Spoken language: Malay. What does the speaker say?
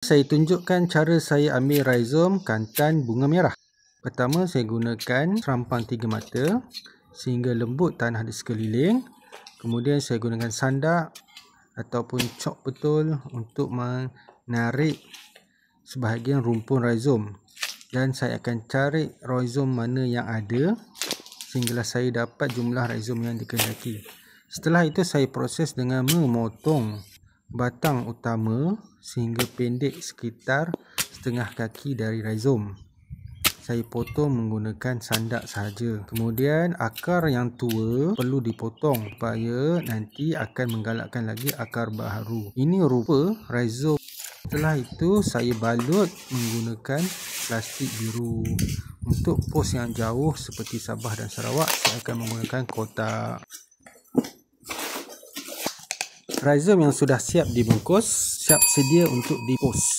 Saya tunjukkan cara saya ambil rhizome kantan bunga merah. Pertama, saya gunakan serampang 3 mata sehingga lembut tanah di sekeliling. Kemudian saya gunakan sandak ataupun cok betul untuk menarik sebahagian rumpun rhizome. Dan saya akan cari rhizome mana yang ada sehinggalah saya dapat jumlah rhizome yang dikehendaki. Setelah itu saya proses dengan memotong batang utama sehingga pendek sekitar setengah kaki dari rhizome. Saya potong menggunakan sandak sahaja. Kemudian akar yang tua perlu dipotong supaya nanti akan menggalakkan lagi akar baharu. Ini rupa rhizome. Setelah itu saya balut menggunakan plastik biru. Untuk pos yang jauh seperti Sabah dan Sarawak, saya akan menggunakan kotak. Rhizome yang sudah siap dibungkus, siap sedia untuk dipos.